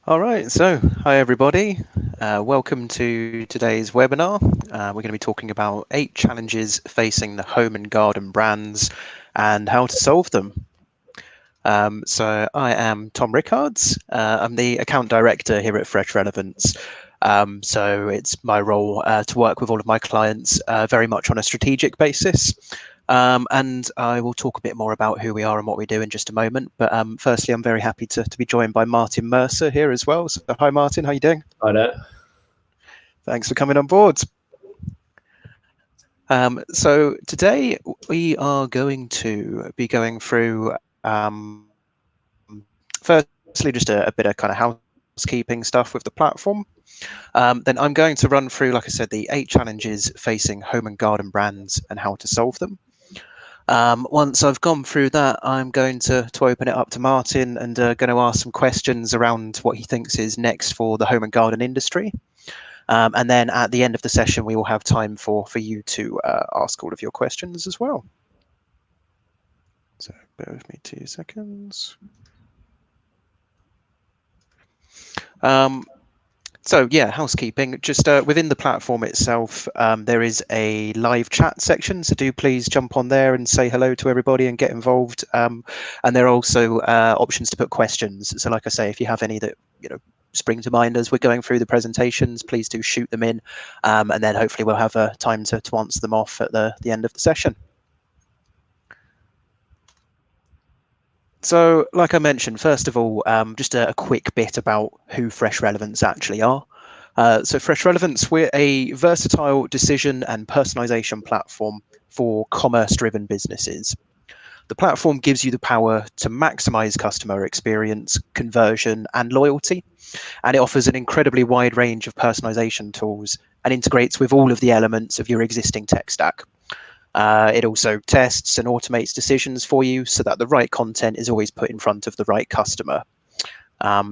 All right, so hi everybody. Welcome to today's webinar. We're going to be talking about 8 challenges facing the home and garden brands and how to solve them. So I am Tom Rickards. I'm the account director here at Fresh Relevance. So it's my role to work with all of my clients very much on a strategic basis. And I will talk a bit more about who we are and what we do in just a moment. But firstly, I'm very happy to be joined by Martin Mercer here as well. So hi, Martin. How are you doing? Hi there. Thanks for coming on board. So today we are going to be going through, firstly, just a bit of kind of housekeeping stuff with the platform. Then I'm going to run through, like I said, the 8 challenges facing home and garden brands and how to solve them. Once I've gone through that, I'm going to open it up to Martin and going to ask some questions around what he thinks is next for the home and garden industry. And then at the end of the session, we will have time for you to ask all of your questions as well. So bear with me 2 seconds. So yeah, housekeeping, just within the platform itself, there is a live chat section. So do please jump on there and say hello to everybody and get involved. And there are also options to put questions. So like I say, if you have any that, spring to mind as we're going through the presentations, please do shoot them in. And then hopefully we'll have time to answer them off at the end of the session. So, like I mentioned, first of all, just a quick bit about who Fresh Relevance actually are. So Fresh Relevance, we're a versatile decision and personalization platform for commerce-driven businesses. The platform gives you the power to maximize customer experience, conversion, and loyalty, and it offers an incredibly wide range of personalization tools and integrates with all of the elements of your existing tech stack. It also tests and automates decisions for you so that the right content is always put in front of the right customer.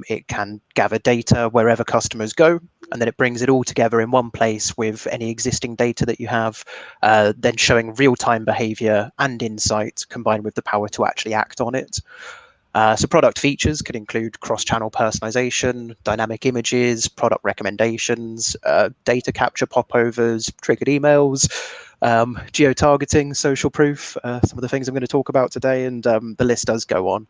It can gather data wherever customers go, and then it brings it all together in one place with any existing data that you have, then showing real-time behavior and insight combined with the power to actually act on it. So product features could include cross-channel personalization, dynamic images, product recommendations, data capture popovers, triggered emails, geo-targeting, social proof, some of the things I'm going to talk about today, and the list does go on.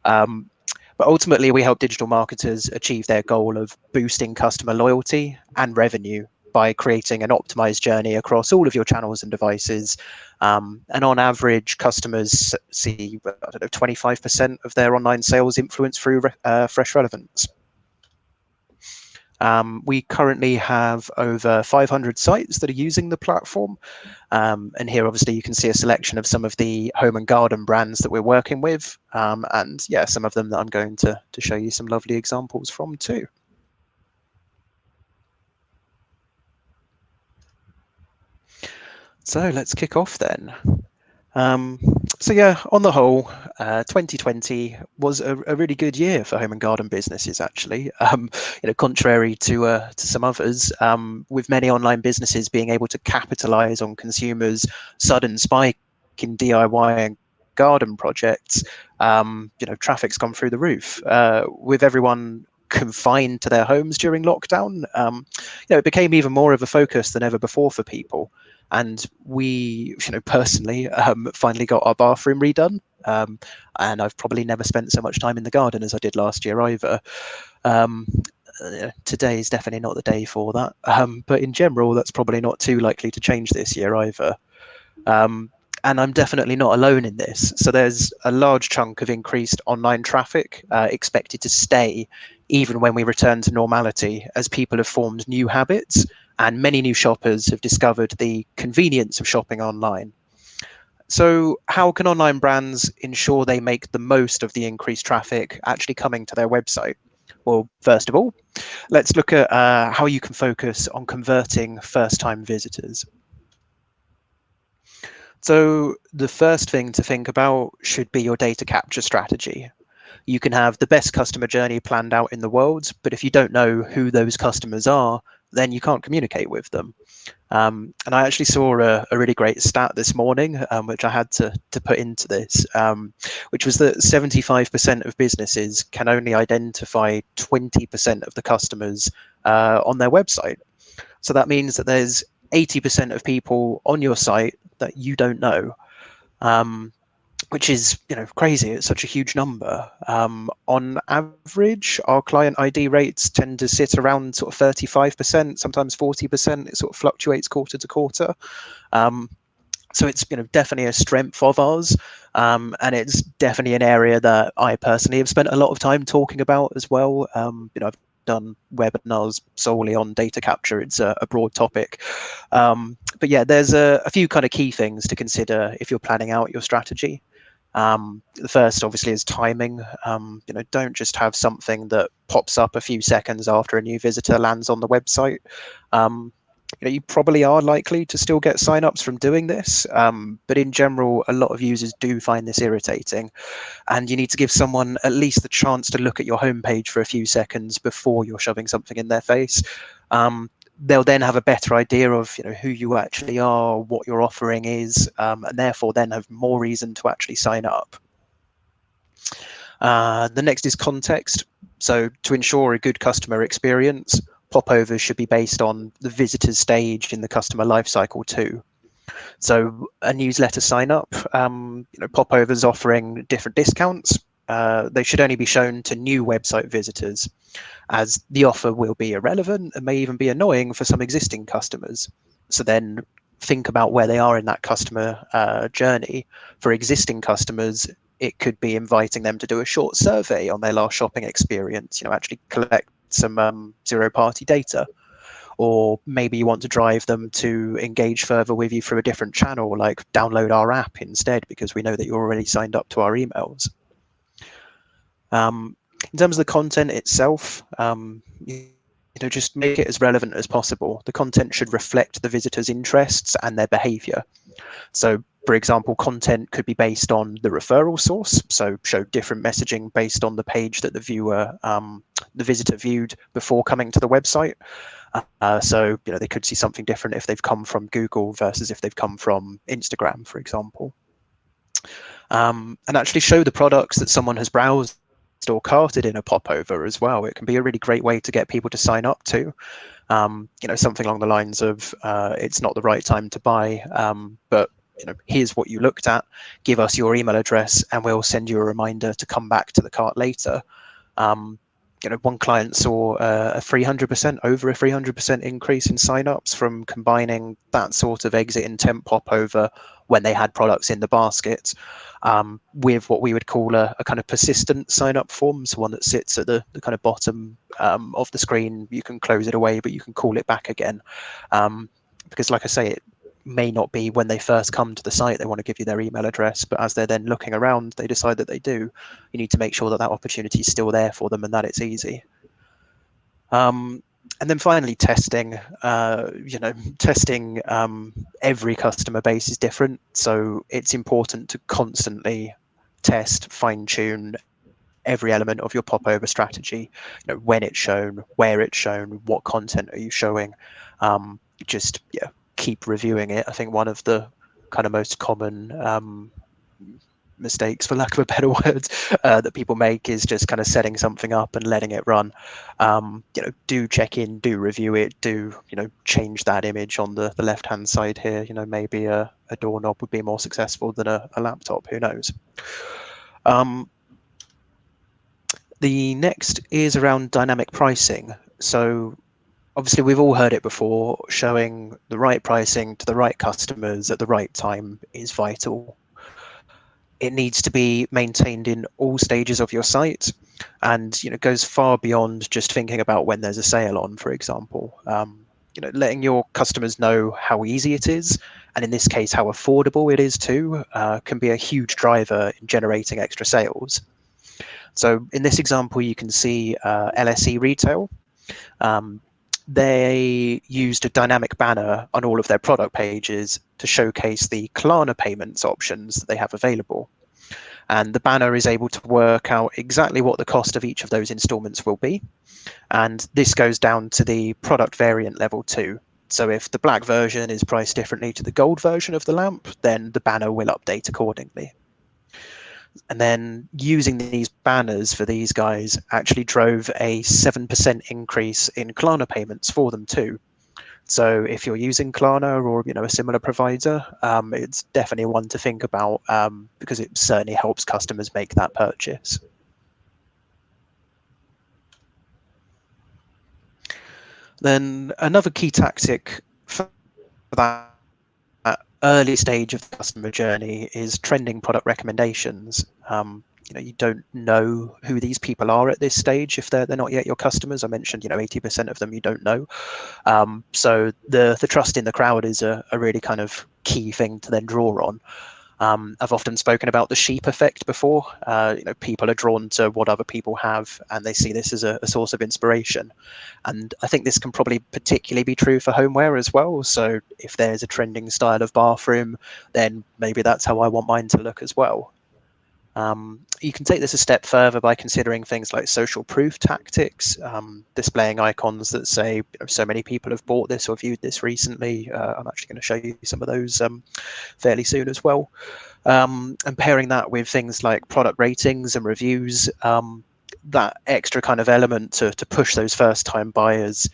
But ultimately, we help digital marketers achieve their goal of boosting customer loyalty and revenue by creating an optimized journey across all of your channels and devices. And on average, customers see 25% of their online sales influenced through Fresh Relevance. We currently have over 500 sites that are using the platform. And here, obviously, you can see a selection of some of the home and garden brands that we're working with. And yeah, some of them that I'm going to show you some lovely examples from too. So let's kick off then. So yeah, on the whole, 2020 was a really good year for home and garden businesses. Actually, contrary to some others, with many online businesses being able to capitalize on consumers' sudden spike in DIY and garden projects, traffic's gone through the roof. With everyone confined to their homes during lockdown, it became even more of a focus than ever before for people. And we, personally, finally got our bathroom redone. And I've probably never spent so much time in the garden as I did last year either. Today is definitely not the day for that. But in general, that's probably not too likely to change this year either. And I'm definitely not alone in this. So there's a large chunk of increased online traffic expected to stay even when we return to normality, as people have formed new habits and many new shoppers have discovered the convenience of shopping online. So how can online brands ensure they make the most of the increased traffic actually coming to their website? Well, first of all, let's look at how you can focus on converting first-time visitors. So the first thing to think about should be your data capture strategy. You can have the best customer journey planned out in the world, but if you don't know who those customers are, then you can't communicate with them. And I actually saw a really great stat this morning, which I had to put into this, which was that 75% of businesses can only identify 20% of the customers on their website. So that means that there's 80% of people on your site that you don't know. Which is crazy. It's such a huge number. On average, our client ID rates tend to sit around sort of 35%, sometimes 40%. It sort of fluctuates quarter to quarter. So it's definitely a strength of ours, and it's definitely an area that I personally have spent a lot of time talking about as well. I've done webinars solely on data capture. It's a broad topic, but yeah, there's a few kind of key things to consider if you're planning out your strategy. The first, obviously, is timing. Don't just have something that pops up a few seconds after a new visitor lands on the website. You probably are likely to still get signups from doing this, but in general, a lot of users do find this irritating, and you need to give someone at least the chance to look at your homepage for a few seconds before you're shoving something in their face. They'll then have a better idea of who you actually are, what your offering is, and therefore then have more reason to actually sign up. The next is context. So to ensure a good customer experience, popovers should be based on the visitor's stage in the customer lifecycle too. So a newsletter sign up, popovers offering different discounts. They should only be shown to new website visitors, as the offer will be irrelevant and may even be annoying for some existing customers. So then think about where they are in that customer journey. For existing customers, it could be inviting them to do a short survey on their last shopping experience, actually collect some zero-party data. Or maybe you want to drive them to engage further with you through a different channel, like download our app instead, because we know that you're already signed up to our emails. In terms of the content itself, just make it as relevant as possible. The content should reflect the visitor's interests and their behavior. So, for example, content could be based on the referral source, so show different messaging based on the page that the visitor viewed before coming to the website. So, they could see something different if they've come from Google versus if they've come from Instagram, for example. And actually show the products that someone has browsed or carted in a popover as well. It can be a really great way to get people to sign up to. Something along the lines of it's not the right time to buy, but here's what you looked at. Give us your email address, and we'll send you a reminder to come back to the cart later. One client saw over a 300% increase in signups from combining that sort of exit intent popover when they had products in the basket with what we would call a kind of persistent sign up form, so one that sits at the kind of bottom of the screen. You can close it away, but you can call it back again, because like I say, it may not be when they first come to the site they want to give you their email address, but as they're then looking around, they decide that they do. You need to make sure that that opportunity is still there for them and that it's easy. And then finally, testing. Testing every customer base is different, so it's important to constantly test, fine-tune every element of your popover strategy. When it's shown, where it's shown, what content are you showing. Just keep reviewing it. I think one of the kind of most common mistakes, for lack of a better word, that people make is just kind of setting something up and letting it run. Do check in, do review it, do change that image on the left hand side here. Maybe a doorknob would be more successful than a laptop, who knows. The next is around dynamic pricing. So obviously we've all heard it before, showing the right pricing to the right customers at the right time is vital. It needs to be maintained in all stages of your site, and goes far beyond just thinking about when there's a sale on, for example. Letting your customers know how easy it is, and in this case how affordable it is too, can be a huge driver in generating extra sales. So in this example, you can see LSE Retail. They used a dynamic banner on all of their product pages to showcase the Klarna payments options that they have available. and the banner is able to work out exactly what the cost of each of those installments will be. And this goes down to the product variant level too. So if the black version is priced differently to the gold version of the lamp, then the banner will update accordingly. And then using these banners for these guys actually drove a 7% increase in Klarna payments for them too. So if you're using Klarna or a similar provider, it's definitely one to think about, because it certainly helps customers make that purchase. Then another key tactic for that early stage of the customer journey is trending product recommendations. You don't know who these people are at this stage if they're not yet your customers. I mentioned 80% of them you don't know. So the trust in the crowd is a really kind of key thing to then draw on. I've often spoken about the sheep effect before. People are drawn to what other people have, and they see this as a source of inspiration. And I think this can probably particularly be true for homeware as well. So if there's a trending style of bathroom, then maybe that's how I want mine to look as well. You can take this a step further by considering things like social proof tactics, displaying icons that say so many people have bought this or viewed this recently. I'm actually going to show you some of those fairly soon as well. And pairing that with things like product ratings and reviews, that extra kind of element to push those first time buyers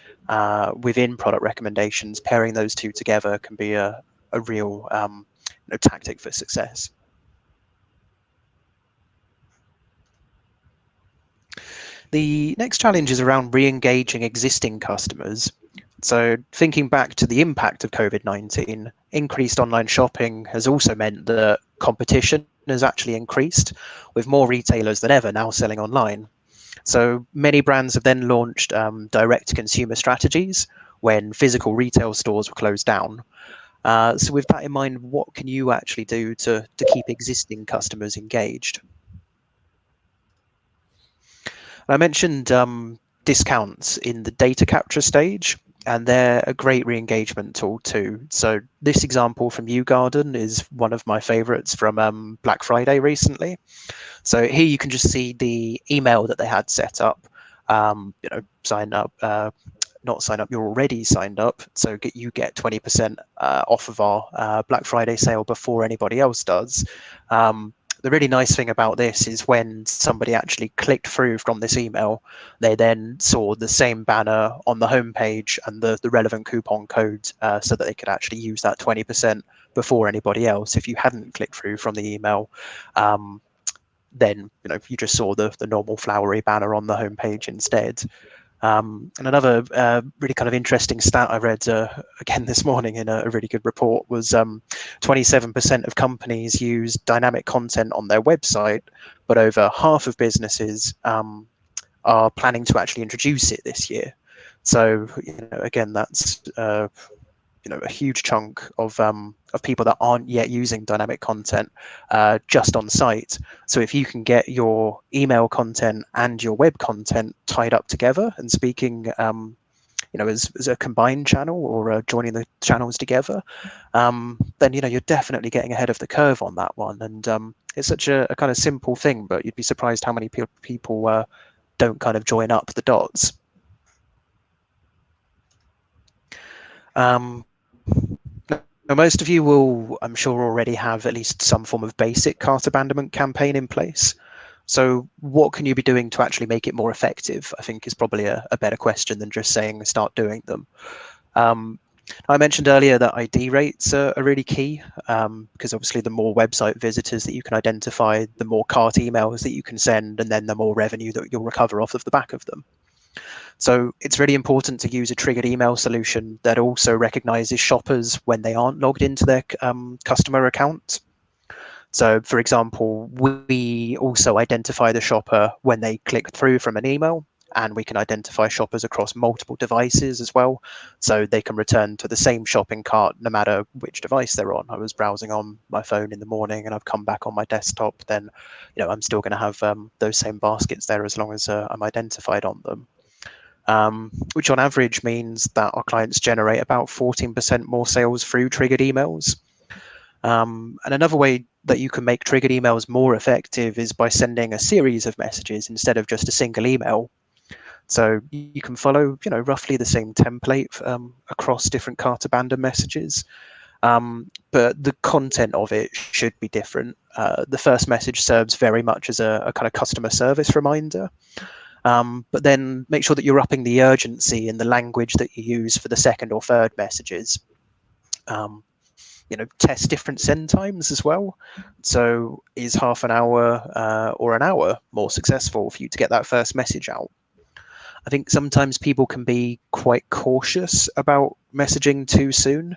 within product recommendations, pairing those two together can be a real tactic for success. The next challenge is around re-engaging existing customers. So thinking back to the impact of COVID-19, increased online shopping has also meant that competition has actually increased, with more retailers than ever now selling online. So many brands have then launched direct-to-consumer strategies when physical retail stores were closed down. So with that in mind, what can you actually do to keep existing customers engaged? I mentioned discounts in the data capture stage, and they're a great re-engagement tool too. So this example from Howden is one of my favorites from Black Friday recently. So here you can just see the email that they had set up. Sign up, not sign up, you're already signed up. So you get 20% off of our Black Friday sale before anybody else does. The really nice thing about this is when somebody actually clicked through from this email, they then saw the same banner on the homepage and the relevant coupon code, so that they could actually use that 20% before anybody else. If you hadn't clicked through from the email, then you just saw the normal flowery banner on the homepage instead. And another really kind of interesting stat I read again this morning in a really good report was 27% of companies use dynamic content on their website, but over half of businesses are planning to actually introduce it this year. So again, that's a huge chunk of people that aren't yet using dynamic content just on site. So if you can get your email content and your web content tied up together and speaking as a combined channel or joining the channels together, then you're definitely getting ahead of the curve on that one. And it's such a kind of simple thing, but you'd be surprised how many people don't kind of join up the dots. Now, most of you will, I'm sure, already have at least some form of basic cart abandonment campaign in place. So what can you be doing to actually make it more effective, I think is probably a better question than just saying start doing them. I mentioned earlier that ID rates are really key, because obviously the more website visitors that you can identify, the more cart emails that you can send, and then the more revenue that you'll recover off of the back of them. So it's really important to use a triggered email solution that also recognizes shoppers when they aren't logged into their customer account. So for example, we also identify the shopper when they click through from an email, and we can identify shoppers across multiple devices as well. So they can return to the same shopping cart no matter which device they're on. I was browsing on my phone in the morning and I've come back on my desktop, then I'm still going to have those same baskets there as long as I'm identified on them. Which on average means that our clients generate about 14% more sales through triggered emails. And another way that you can make triggered emails more effective is by sending a series of messages instead of just a single email. So you can follow, roughly the same template across different cart abandon messages, but the content of it should be different. The first message serves very much as a kind of customer service reminder, but then make sure that you're upping the urgency in the language that you use for the second or third messages. Um, test different send times as well. So is half an hour or an hour more successful for you to get that first message out? I think sometimes people can be quite cautious about messaging too soon.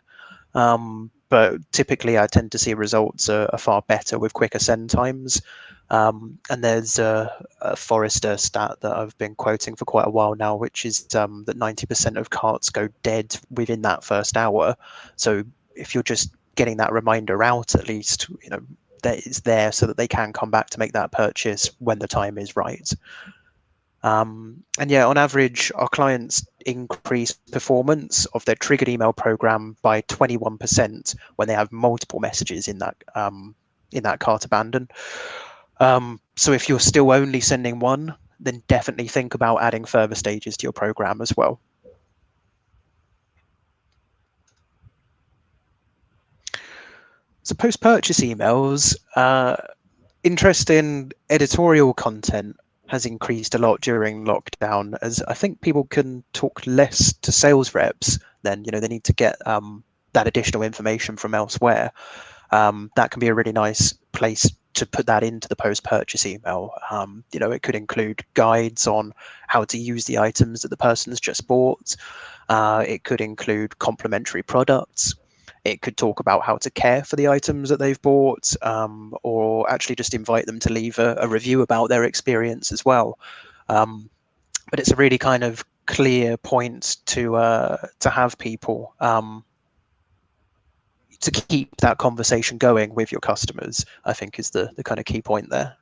But typically, I tend to see results are far better with quicker send times. And there's a Forrester stat that I've been quoting for quite a while now, which is that 90% of carts go dead within that first hour. So if you're just getting that reminder out, at least, that it's there so that they can come back to make that purchase when the time is right. And yeah, on average, our clients increase performance of their triggered email program by 21% when they have multiple messages in that cart abandon. So if you're still only sending one, then definitely think about adding further stages to your program as well. So post-purchase emails, interest in editorial content has increased a lot during lockdown, as I think people can talk less to sales reps. Then they need to get that additional information from elsewhere. That can be a really nice place to put that into the post-purchase email. It could include guides on how to use the items that the person's just bought. It could include complementary products. It could talk about how to care for the items that they've bought, or actually just invite them to leave a review about their experience as well. But it's a really kind of clear point to have people, to keep that conversation going with your customers, I think is the kind of key point there.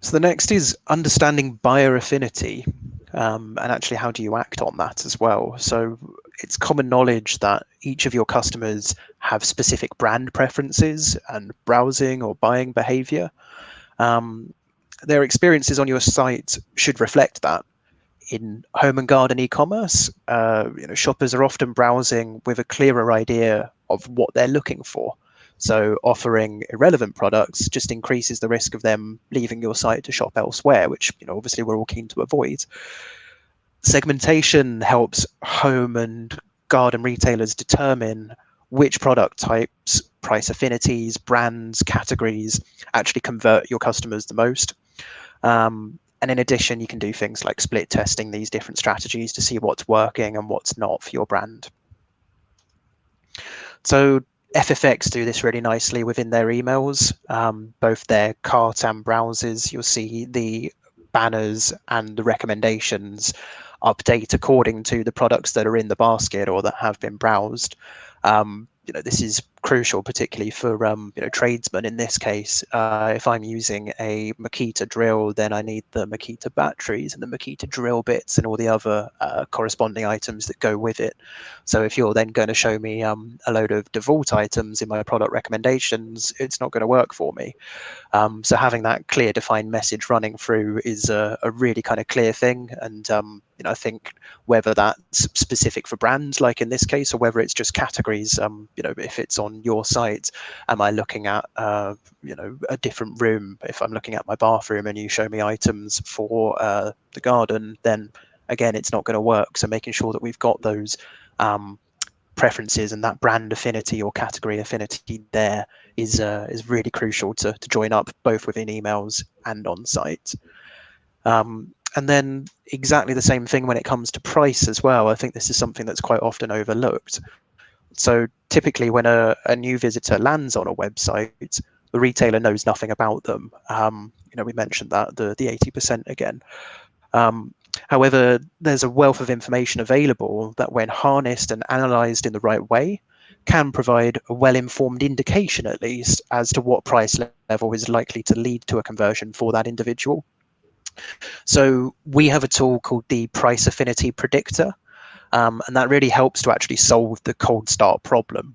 So the next is understanding buyer affinity, and actually how do you act on that as well. So it's common knowledge that each of your customers have specific brand preferences and browsing or buying behavior. Um, their experiences on your site should reflect that. In home and garden e-commerce, shoppers are often browsing with a clearer idea of what they're looking for. So offering irrelevant products just increases the risk of them leaving your site to shop elsewhere, which obviously we're all keen to avoid. Segmentation helps home and garden retailers determine which product types, price affinities, brands, categories actually convert your customers the most. And in addition, you can do things like split testing these different strategies to see what's working and what's not for your brand. So FFX do this really nicely within their emails, both their cart and browsers. You'll see the banners and the recommendations update according to the products that are in the basket or that have been browsed. This is crucial, particularly for tradesmen. In this case, if I'm using a Makita drill, then I need the Makita batteries and the Makita drill bits and all the other corresponding items that go with it. So if you're then going to show me a load of default items in my product recommendations, it's not going to work for me. So having that clear defined message running through is a really kind of clear thing. And I think whether that's specific for brands, like in this case, or whether it's just categories, if it's on your site, am I looking at a different room? If I'm looking at my bathroom and you show me items for the garden, then again, it's not going to work. So making sure that we've got those preferences and that brand affinity or category affinity there is really crucial to join up both within emails and on site. And then exactly the same thing when it comes to price as well. I think this is something that's quite often overlooked. So typically when a new visitor lands on a website, the retailer knows nothing about them. We mentioned that the 80% again. However, there's a wealth of information available that, when harnessed and analysed in the right way, can provide a well-informed indication, at least, as to what price level is likely to lead to a conversion for that individual. So we have a tool called the price affinity predictor, and that really helps to actually solve the cold start problem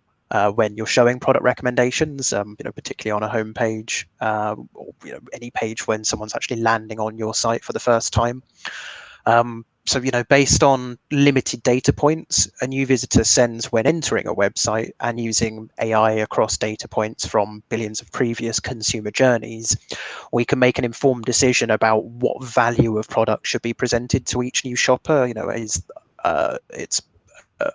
when you're showing product recommendations, particularly on a homepage, or any page when someone's actually landing on your site for the first time. So, based on limited data points, a new visitor sends when entering a website, and using AI across data points from billions of previous consumer journeys, we can make an informed decision about what value of product should be presented to each new shopper. Is it's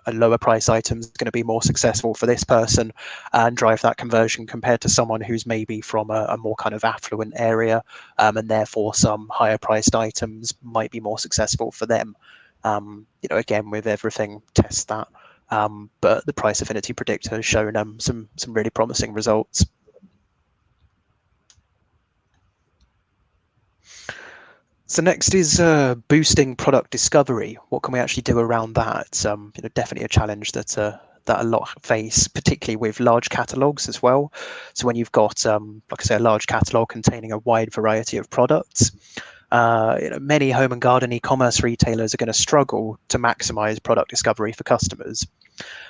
a lower price item is going to be more successful for this person and drive that conversion compared to someone who's maybe from a more kind of affluent area, and therefore some higher priced items might be more successful for them. Again, with everything, test that. But the price affinity predictor has shown some really promising results. So next is boosting product discovery. What can we actually do around that? Definitely a challenge that a lot face, particularly with large catalogs as well. So when you've got, like I say, a large catalog containing a wide variety of products, many home and garden e-commerce retailers are going to struggle to maximize product discovery for customers.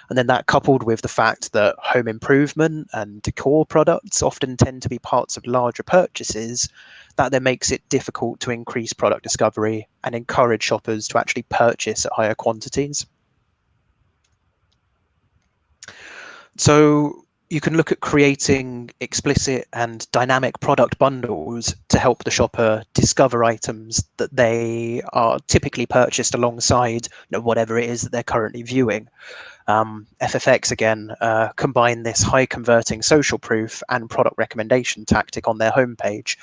And then that, coupled with the fact that home improvement and decor products often tend to be parts of larger purchases, that then makes it difficult to increase product discovery and encourage shoppers to actually purchase at higher quantities. So you can look at creating explicit and dynamic product bundles to help the shopper discover items that they are typically purchased alongside whatever it is that they're currently viewing. FFX again combine this high converting social proof and product recommendation tactic on their homepage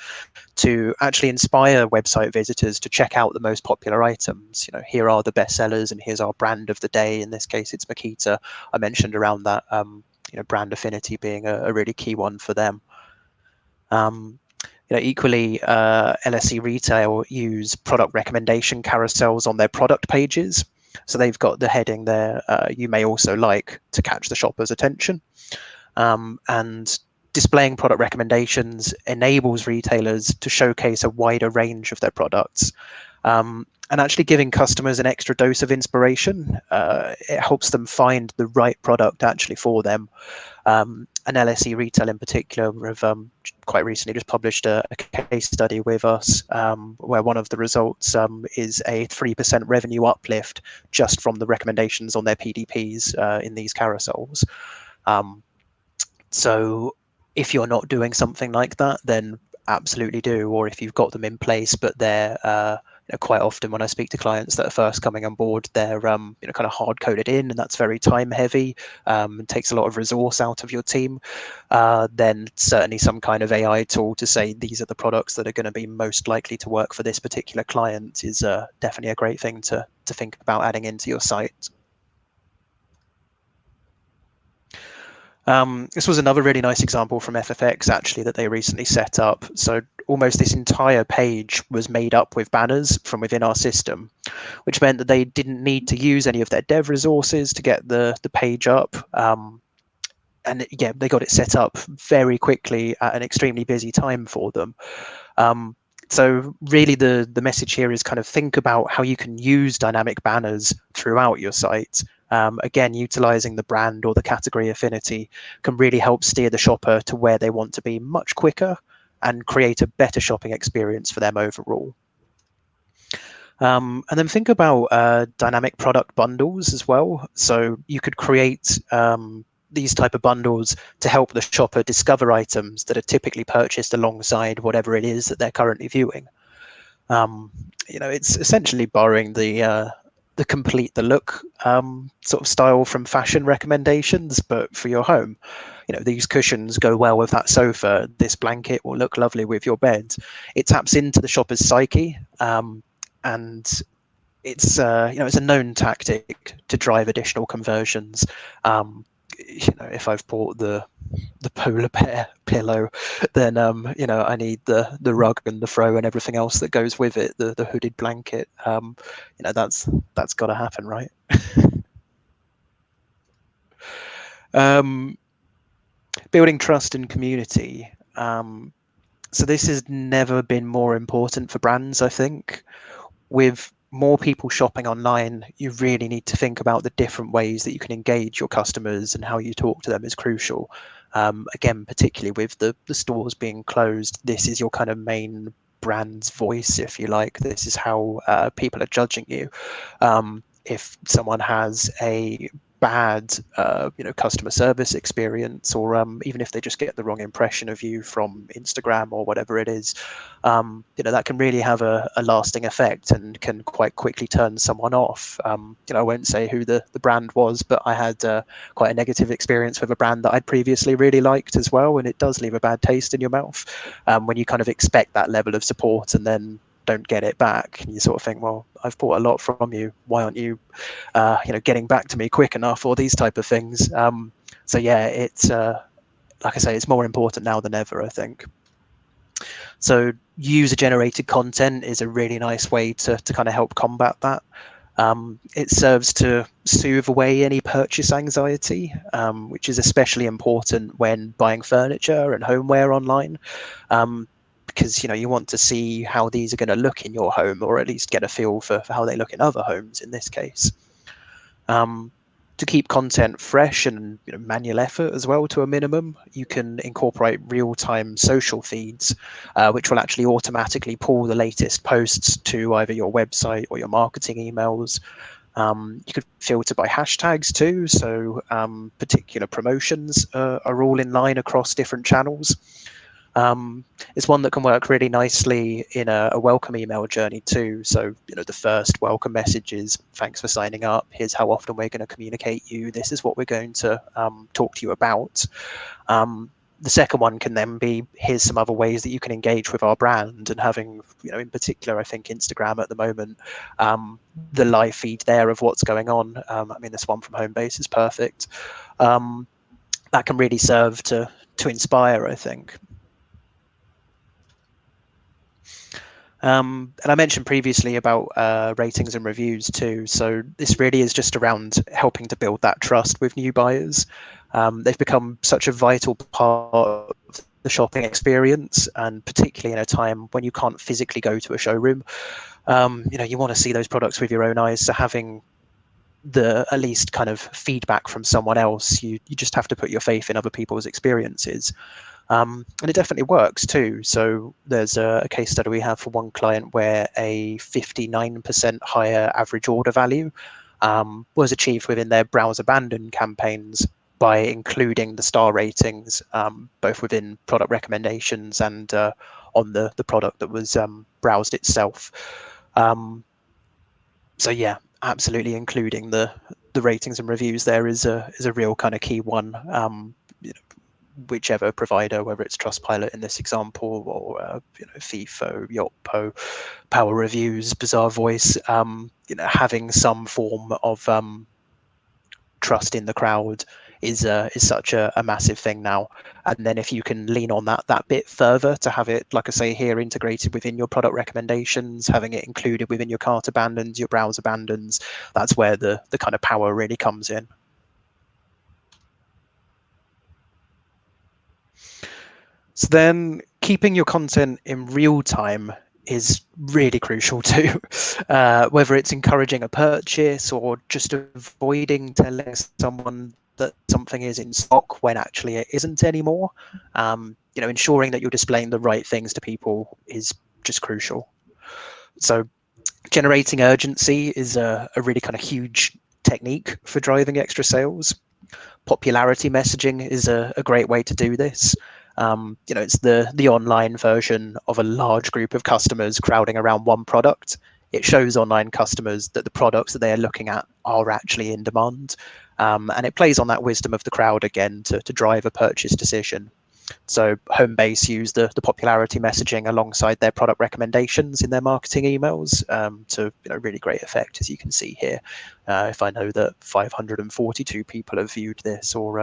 to actually inspire website visitors to check out the most popular items. Here are the best sellers, and here's our brand of the day. In this case, it's Makita. I mentioned around that, brand affinity being a really key one for them. Equally, LSE Retail use product recommendation carousels on their product pages. So they've got the heading there, you may also like, to catch the shopper's attention. And displaying product recommendations enables retailers to showcase a wider range of their products. And actually giving customers an extra dose of inspiration, it helps them find the right product actually for them. And LSE Retail in particular have quite recently just published a case study with us, where one of the results is a 3% revenue uplift just from the recommendations on their PDPs in these carousels. So if you're not doing something like that, then absolutely do. Or if you've got them in place, but they're quite often when I speak to clients that are first coming on board, they're kind of hard coded in, and that's very time heavy, and takes a lot of resource out of your team. Then certainly some kind of AI tool to say these are the products that are going to be most likely to work for this particular client is definitely a great thing to think about adding into your site. This was another really nice example from FFX actually that they recently set up. So almost this entire page was made up with banners from within our system, which meant that they didn't need to use any of their dev resources to get the page up. And yeah, they got it set up very quickly at an extremely busy time for them. So really the message here is kind of think about how you can use dynamic banners throughout your site. Again, utilizing the brand or the category affinity can really help steer the shopper to where they want to be much quicker and create a better shopping experience for them overall. And then think about dynamic product bundles as well. So you could create these type of bundles to help the shopper discover items that are typically purchased alongside whatever it is that they're currently viewing. It's essentially borrowing the complete the look sort of style from fashion recommendations, but for your home. These cushions go well with that sofa. This blanket will look lovely with your bed. It taps into the shopper's psyche, and it's it's a known tactic to drive additional conversions. If I've bought the polar bear pillow, then I need the rug and the throw and everything else that goes with it, the hooded blanket. That's got to happen, right? um, Building trust and community. So this has never been more important for brands, I think. With more people shopping online, you really need to think about the different ways that you can engage your customers, and how you talk to them is crucial. Again, particularly with the stores being closed, this is your kind of main brand's voice, if you like. This is how people are judging you. If someone has a bad customer service experience, or even if they just get the wrong impression of you from Instagram or whatever it is, that can really have a lasting effect and can quite quickly turn someone off. I won't say who the brand was, but I had quite a negative experience with a brand that I'd previously really liked as well, and it does leave a bad taste in your mouth when you kind of expect that level of support and then don't get it back. And you sort of think, well, I've bought a lot from you. Why aren't you, getting back to me quick enough, or these type of things? So yeah, it's like I say, it's more important now than ever, I think. So user generated content is a really nice way to kind of help combat that. It serves to soothe away any purchase anxiety, which is especially important when buying furniture and homeware online, because you want to see how these are going to look in your home, or at least get a feel for how they look in other homes in this case. Um, to keep content fresh and manual effort as well to a minimum, you can incorporate real-time social feeds, which will actually automatically pull the latest posts to either your website or your marketing emails. You could filter by hashtags too, so particular promotions are all in line across different channels. Um, it's one that can work really nicely in a welcome email journey too. So, the first welcome message is, thanks for signing up. Here's how often we're going to communicate you. This is what we're going to talk to you about. The second one can then be, here's some other ways that you can engage with our brand, and having, in particular, I think Instagram at the moment, the live feed there of what's going on. I mean, this one from Homebase is perfect. That can really serve to inspire, I think. And I mentioned previously about ratings and reviews too. So this really is just around helping to build that trust with new buyers. They've become such a vital part of the shopping experience, and particularly in a time when you can't physically go to a showroom. You want to see those products with your own eyes. So having the at least kind of feedback from someone else, you just have to put your faith in other people's experiences. And it definitely works too. So there's a case study we have for one client where a 59% higher average order value was achieved within their browse abandon campaigns by including the star ratings, both within product recommendations and on the product that was browsed itself. So yeah, absolutely including the ratings and reviews there is a real kind of key one. Whichever provider, whether it's Trustpilot in this example, or FIFO, Yotpo, Power Reviews, Bizarre Voice, having some form of trust in the crowd is such a massive thing now. And then if you can lean on that bit further to have it, like I say here, integrated within your product recommendations, having it included within your cart abandons, your browse abandons, that's where the kind of power really comes in. So then keeping your content in real time is really crucial too. Whether it's encouraging a purchase or just avoiding telling someone that something is in stock when actually it isn't anymore. Ensuring that you're displaying the right things to people is just crucial. So generating urgency is a really kind of huge technique for driving extra sales. Popularity messaging is a great way to do this. It's the online version of a large group of customers crowding around one product. It shows online customers that the products that they are looking at are actually in demand. And it plays on that wisdom of the crowd again to drive a purchase decision. So Homebase use the popularity messaging alongside their product recommendations in their marketing emails to really great effect, as you can see here. If I know that 542 people have viewed this, or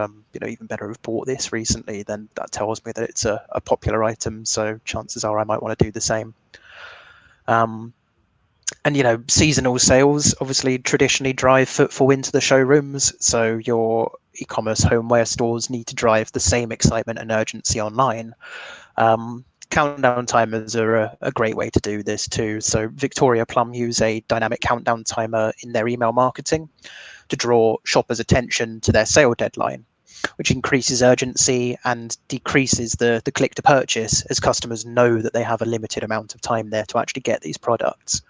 even better, have bought this recently, then that tells me that it's a popular item. So chances are I might want to do the same. And seasonal sales obviously traditionally drive footfall into the showrooms. So your e-commerce homeware stores need to drive the same excitement and urgency online. Countdown timers are a great way to do this too. So Victoria Plum use a dynamic countdown timer in their email marketing to draw shoppers' attention to their sale deadline, which increases urgency and decreases the click to purchase, as customers know that they have a limited amount of time there to actually get these products.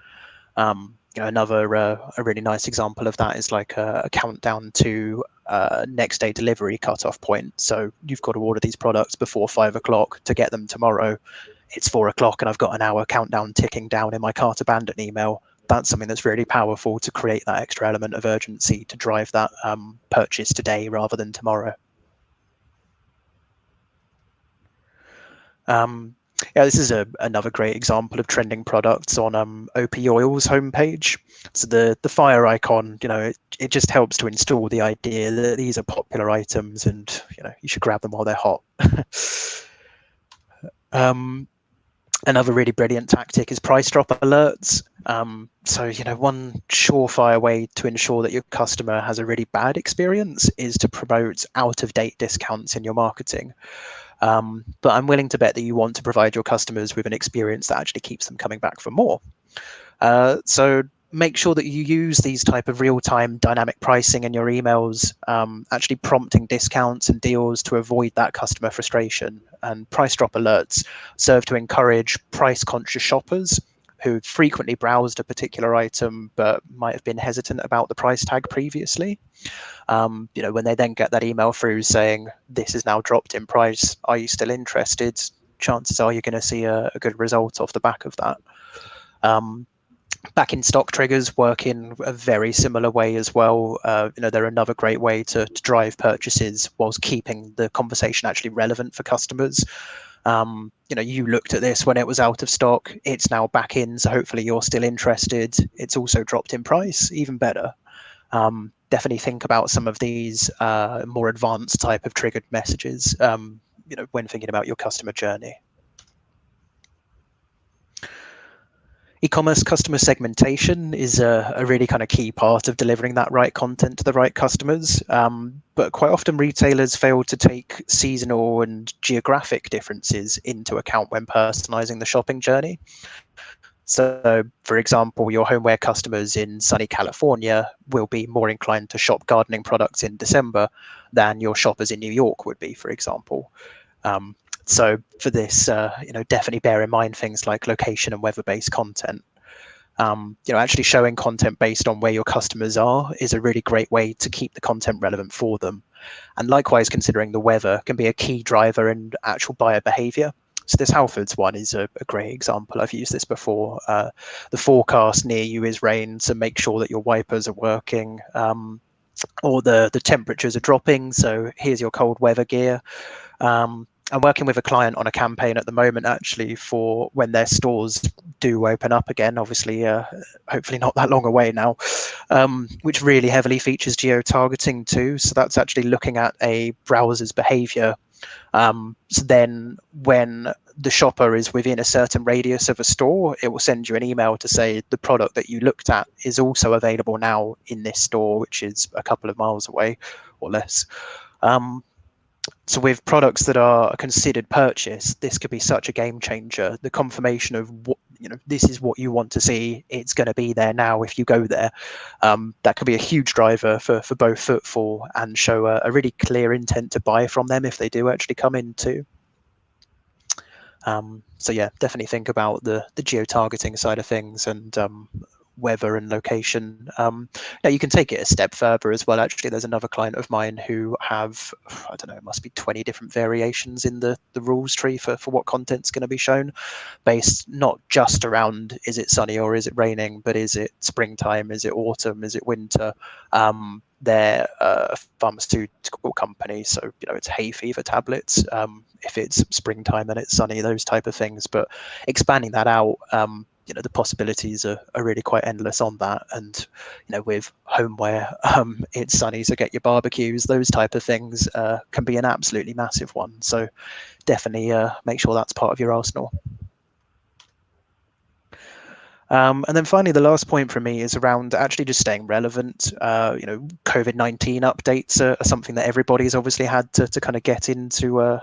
Another a really nice example of that is like a countdown to next day delivery cutoff point. So you've got to order these products before 5 o'clock to get them tomorrow. It's 4 o'clock and I've got an hour countdown ticking down in my cart abandon email. That's something that's really powerful to create that extra element of urgency to drive that purchase today rather than tomorrow. Yeah, this is another great example of trending products on OP Oil's homepage. So the fire icon, it just helps to install the idea that these are popular items and you should grab them while they're hot. Another really brilliant tactic is price drop alerts. So one surefire way to ensure that your customer has a really bad experience is to promote out-of-date discounts in your marketing. But I'm willing to bet that you want to provide your customers with an experience that actually keeps them coming back for more. So make sure that you use these type of real-time dynamic pricing in your emails, actually prompting discounts and deals to avoid that customer frustration. And price drop alerts serve to encourage price-conscious shoppers who frequently browsed a particular item but might have been hesitant about the price tag previously. When they then get that email through saying this is now dropped in price, are you still interested? Chances are you're going to see a good result off the back of that. Back in stock triggers work in a very similar way as well. They're another great way to drive purchases whilst keeping the conversation actually relevant for customers. You looked at this when it was out of stock. It's now back in, so hopefully you're still interested. It's also dropped in price, even better. Definitely think about some of these more advanced type of triggered messages, when thinking about your customer journey. E-commerce customer segmentation is a really kind of key part of delivering that right content to the right customers. But quite often retailers fail to take seasonal and geographic differences into account when personalizing the shopping journey. So, for example, your homeware customers in sunny California will be more inclined to shop gardening products in December than your shoppers in New York would be, for example. So for this, definitely bear in mind things like location and weather-based content. Actually showing content based on where your customers are is a really great way to keep the content relevant for them. And likewise, considering the weather can be a key driver in actual buyer behavior. So this Halfords one is a great example. I've used this before. The forecast near you is rain, so make sure that your wipers are working. Or the temperatures are dropping, so here's your cold weather gear. I'm working with a client on a campaign at the moment, actually, for when their stores do open up again, obviously, hopefully not that long away now, which really heavily features geo-targeting too. So that's actually looking at a browser's behavior. So then when the shopper is within a certain radius of a store, it will send you an email to say the product that you looked at is also available now in this store, which is a couple of miles away or less. So with products that are considered purchase, this could be such a game changer. The confirmation of what, this is what you want to see. It's going to be there now if you go there. That could be a huge driver for both footfall and show a really clear intent to buy from them if they do actually come in too. So yeah, definitely think about the geo-targeting side of things and weather and location. Now you can take it a step further as well. Actually, there's another client of mine who have, I don't know, it must be 20 different variations in the rules tree for what content's going to be shown, based not just around is it sunny or is it raining, but is it springtime, is it autumn, is it winter. They're a pharmaceutical company, so it's hay fever tablets. If it's springtime and it's sunny, those type of things. But expanding that out, the possibilities are really quite endless on that. And with homeware, it's sunny, so get your barbecues. Those type of things can be an absolutely massive one. So definitely make sure that's part of your arsenal. And then finally, the last point for me is around actually just staying relevant. COVID-19 updates are something that everybody's obviously had to kind of get into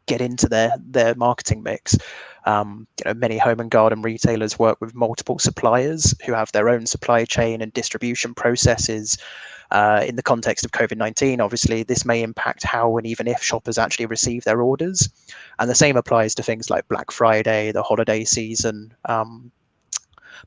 get into their marketing mix. Many home and garden retailers work with multiple suppliers who have their own supply chain and distribution processes. In the context of COVID-19, obviously, this may impact how and even if shoppers actually receive their orders. And the same applies to things like Black Friday, the holiday season.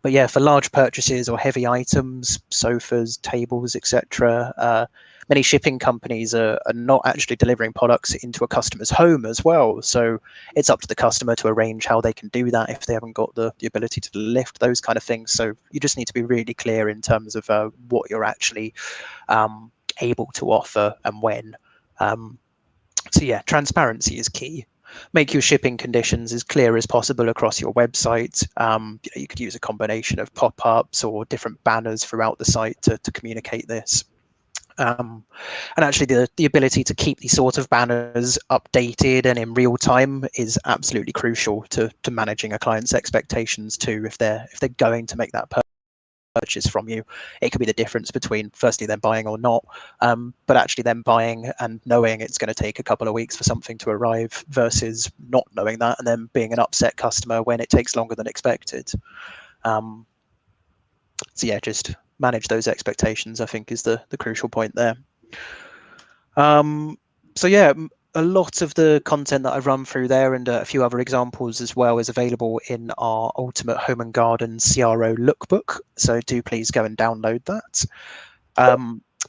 But yeah, for large purchases or heavy items, sofas, tables, etc., many shipping companies are not actually delivering products into a customer's home as well. So it's up to the customer to arrange how they can do that if they haven't got the ability to lift those kind of things. So you just need to be really clear in terms of what you're actually able to offer and when. So yeah, transparency is key. Make your shipping conditions as clear as possible across your website. You could use a combination of pop-ups or different banners throughout the site to communicate this. And actually, the ability to keep these sort of banners updated and in real time is absolutely crucial to managing a client's expectations too. If they're going to make that purchase from you, it could be the difference between firstly them buying or not, but actually them buying and knowing it's going to take a couple of weeks for something to arrive versus not knowing that and then being an upset customer when it takes longer than expected. So yeah, just manage those expectations, I think, is the crucial point there. So yeah, a lot of the content that I've run through there and a few other examples as well is available in our Ultimate Home and Garden CRO Lookbook. So do please go and download that.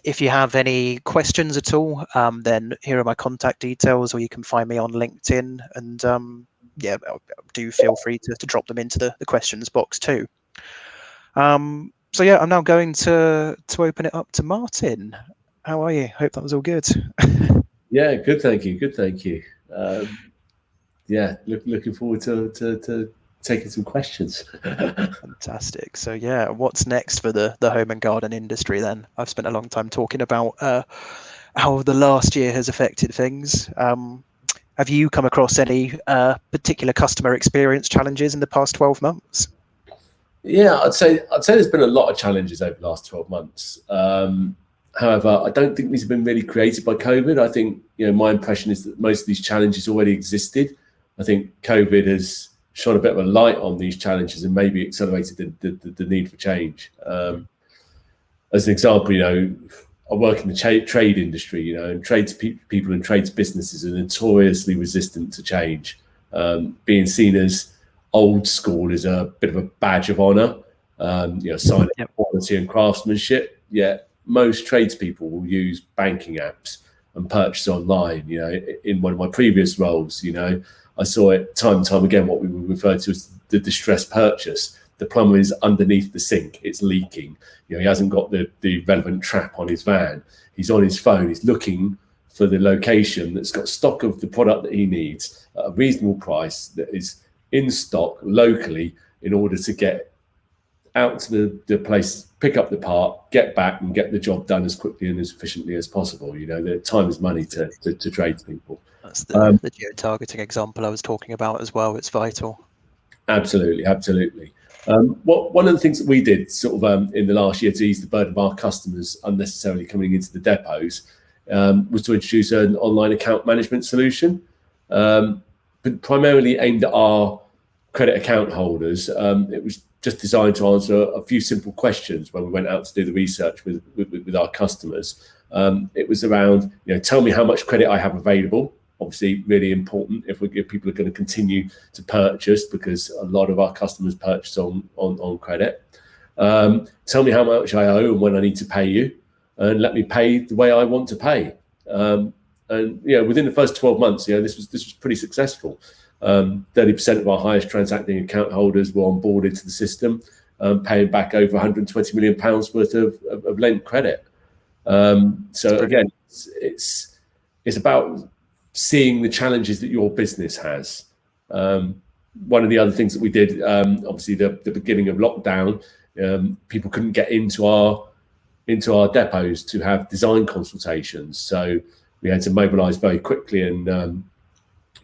If you have any questions at all, then here are my contact details, or you can find me on LinkedIn. And yeah, do feel free to drop them into the questions box too. So yeah, I'm now going to open it up to Martin. How are you? Hope that was all good. Yeah, good. Thank you. Good. Thank you. Yeah, looking forward to taking some questions. Fantastic. So yeah, what's next for the home and garden industry then? I've spent a long time talking about how the last year has affected things. Have you come across any particular customer experience challenges in the past 12 months? Yeah, I'd say there's been a lot of challenges over the last 12 months. However, I don't think these have been really created by COVID. I think, my impression is that most of these challenges already existed. I think COVID has shone a bit of a light on these challenges and maybe accelerated the need for change. As an example, I work in the trade industry, and people and trades businesses are notoriously resistant to change. Being seen as old school is a bit of a badge of honor, sign of quality and craftsmanship. Yet most tradespeople will use banking apps and purchase online. In one of my previous roles, I saw it time and time again, what we would refer to as the distressed purchase. The plumber is underneath the sink, it's leaking. He hasn't got the relevant trap on his van. He's on his phone, he's looking for the location that's got stock of the product that he needs at a reasonable price that is in stock locally in order to get out to the place, pick up the part, get back and get the job done as quickly and as efficiently as possible. The time is money to tradespeople. That's the geo-targeting example I was talking about as well. It's vital. Absolutely. One of the things that we did sort of in the last year to ease the burden of our customers unnecessarily coming into the depots was to introduce an online account management solution, but primarily aimed at our credit account holders. It was just designed to answer a few simple questions when we went out to do the research with our customers. It was around, tell me how much credit I have available. Obviously, really important if people are going to continue to purchase, because a lot of our customers purchase on credit. Tell me how much I owe and when I need to pay you, and let me pay the way I want to pay. And within the first 12 months, this was pretty successful. 30% of our highest transacting account holders were onboarded to the system, paying back over £120 million worth of lent credit. So again, it's about seeing the challenges that your business has. One of the other things that we did, obviously the beginning of lockdown, people couldn't get into our depots to have design consultations. So we had to mobilize very quickly, and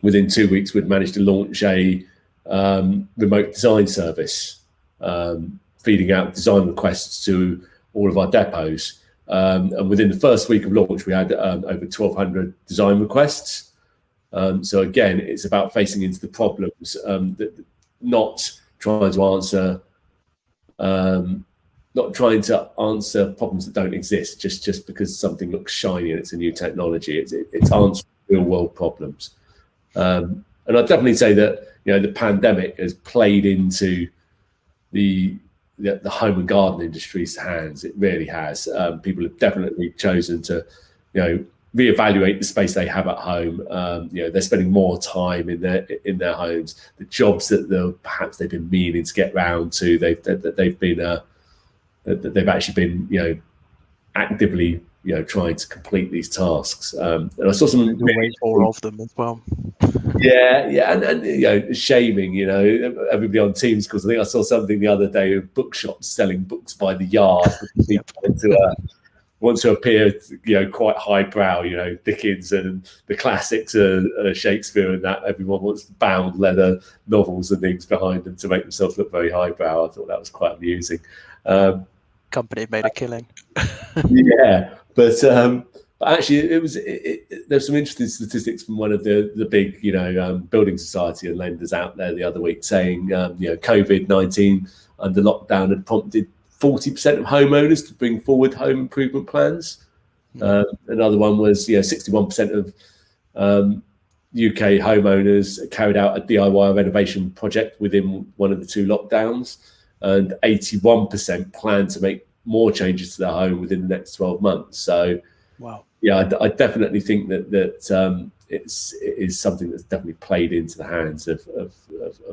within 2 weeks we'd managed to launch a remote design service, feeding out design requests to all of our depots. And within the first week of launch, we had over 1,200 design requests. So again, it's about facing into the problems, not trying to answer problems that don't exist just because something looks shiny and it's a new technology. It's answering real world problems. And I'd definitely say that the pandemic has played into the home and garden industry's hands. It really has. People have definitely chosen to reevaluate the space they have at home. They're spending more time in their homes. The jobs that perhaps they've been meaning to get round to, they've actually been actively trying to complete these tasks. And I saw some way more of them as well. Yeah, and shaming everybody on Teams, because I think I saw something the other day of bookshops selling books by the yard. Want to appear quite highbrow, Dickens and the classics, Shakespeare, and that everyone wants bound leather novels and things behind them to make themselves look very highbrow. I thought that was quite amusing. Company made a killing. Yeah, but actually, there's some interesting statistics from one of the big, building society and lenders out there the other week saying, COVID-19 under lockdown had prompted 40% of homeowners to bring forward home improvement plans. Another one was 61% of UK homeowners carried out a DIY renovation project within one of the two lockdowns, and 81% plan to make more changes to their home within the next 12 months. So, wow. Yeah, I definitely think that it is something that's definitely played into the hands of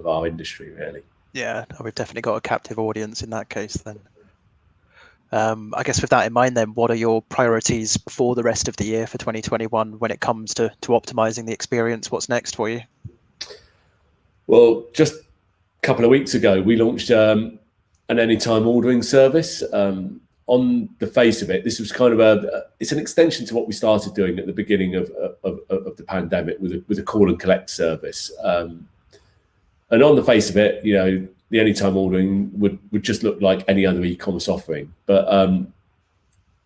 our industry, really. Yeah, we've definitely got a captive audience in that case then. I guess with that in mind then, what are your priorities for the rest of the year for 2021 when it comes to optimizing the experience? What's next for you? Well, just a couple of weeks ago, we launched an anytime ordering service. On the face of it, this was kind of it's an extension to what we started doing at the beginning of the pandemic with a call and collect service. And on the face of it, the anytime ordering would just look like any other e-commerce offering. But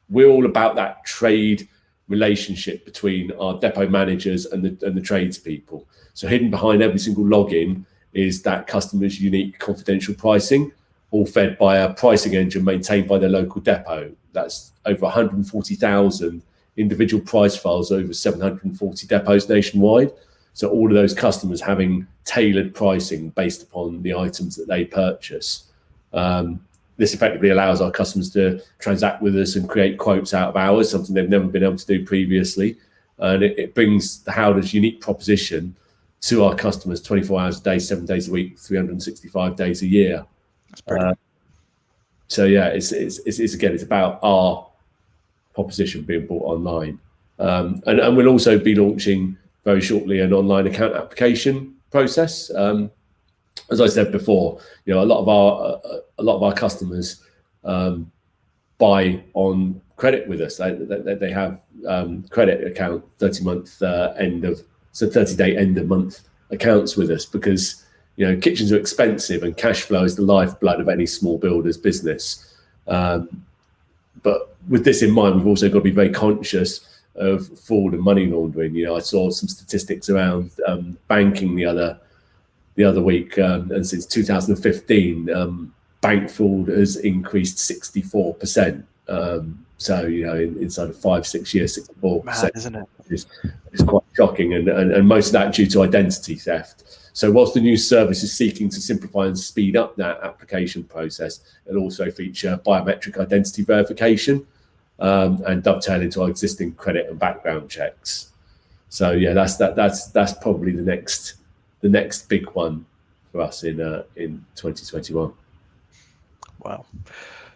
we're all about that trade relationship between our depot managers and the tradespeople. So hidden behind every single login is that customer's unique confidential pricing, all fed by a pricing engine maintained by their local depot. That's over 140,000 individual price files over 740 depots nationwide. So all of those customers having tailored pricing based upon the items that they purchase. This effectively allows our customers to transact with us and create quotes out of hours, something they've never been able to do previously. And it brings the Howden's unique proposition to our customers 24 hours a day, 7 days a week, 365 days a year. So yeah, it's about our proposition being brought online. And we'll also be launching very shortly an online account application process. As I said before, a lot of our customers buy on credit with us. They have credit account 30-day end of month accounts with us, because kitchens are expensive and cash flow is the lifeblood of any small builder's business. But with this in mind, we've also got to be very conscious of fraud and money laundering. I saw some statistics around banking the other week, and since 2015, bank fraud has increased 64%. So inside of 5-6 years, 64%. Mad, isn't it? Is quite shocking, and most of that due to identity theft. So whilst the new service is seeking to simplify and speed up that application process, it'll also feature biometric identity verification and dovetail into our existing credit and background checks. So yeah, that's probably the next big one for us in 2021. Wow,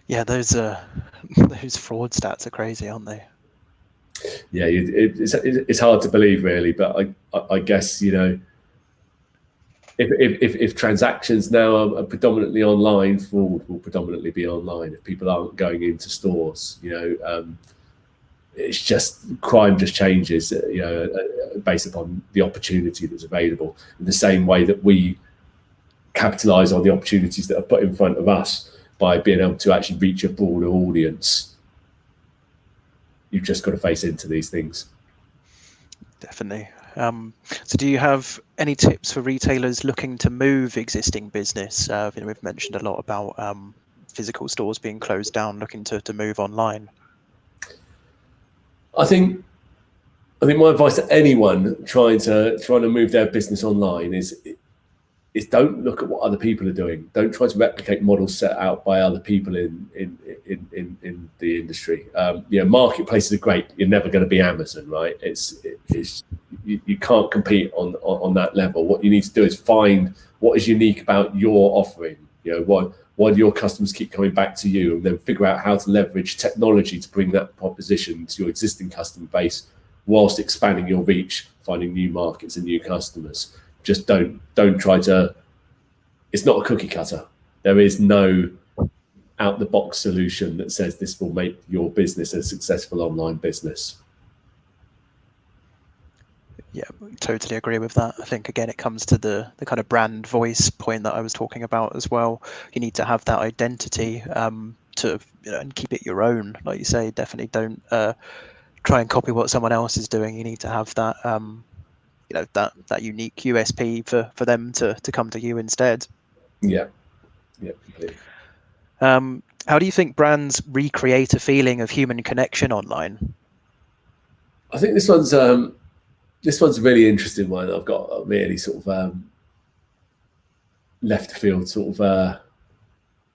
yeah, those fraud stats are crazy, aren't they? Yeah, it's hard to believe, really, but I guess if transactions now are predominantly online, fraud will predominantly be online. If people aren't going into stores, it's just crime just changes, based upon the opportunity that's available. In the same way that we capitalize on the opportunities that are put in front of us by being able to actually reach a broader audience. You've just got to face into these things. Definitely. So do you have any tips for retailers looking to move existing business? We've mentioned a lot about physical stores being closed down, looking to move online. I think my advice to anyone trying to move their business online is don't look at what other people are doing. Don't try to replicate models set out by other people in the industry. Marketplaces are great. You're never going to be Amazon, right? You can't compete on that level. What you need to do is find what is unique about your offering. Why do your customers keep coming back to you, and then figure out how to leverage technology to bring that proposition to your existing customer base, whilst expanding your reach, finding new markets and new customers. Just don't try to. It's not a cookie cutter. There is no out the box solution that says this will make your business a successful online business. Yeah, totally agree with that. I think again it comes to the kind of brand voice point that I was talking about as well. You need to have that identity and keep it your own. Like you say, definitely don't try and copy what someone else is doing. You need to have that that unique USP for them to come to you instead. Yeah, completely. How do you think brands recreate a feeling of human connection online? I think this one's a really interesting one. I've got a really sort of left field sort of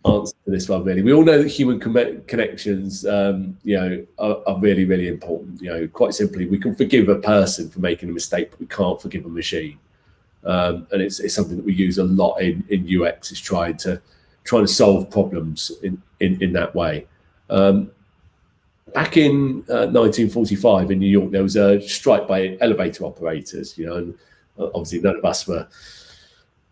answer to this one. Really, we all know that human connections, are really, really important. Quite simply, we can forgive a person for making a mistake, but we can't forgive a machine. And it's something that we use a lot in UX, is trying to solve problems in that way. Back in 1945 in New York, there was a strike by elevator operators. And obviously none of us were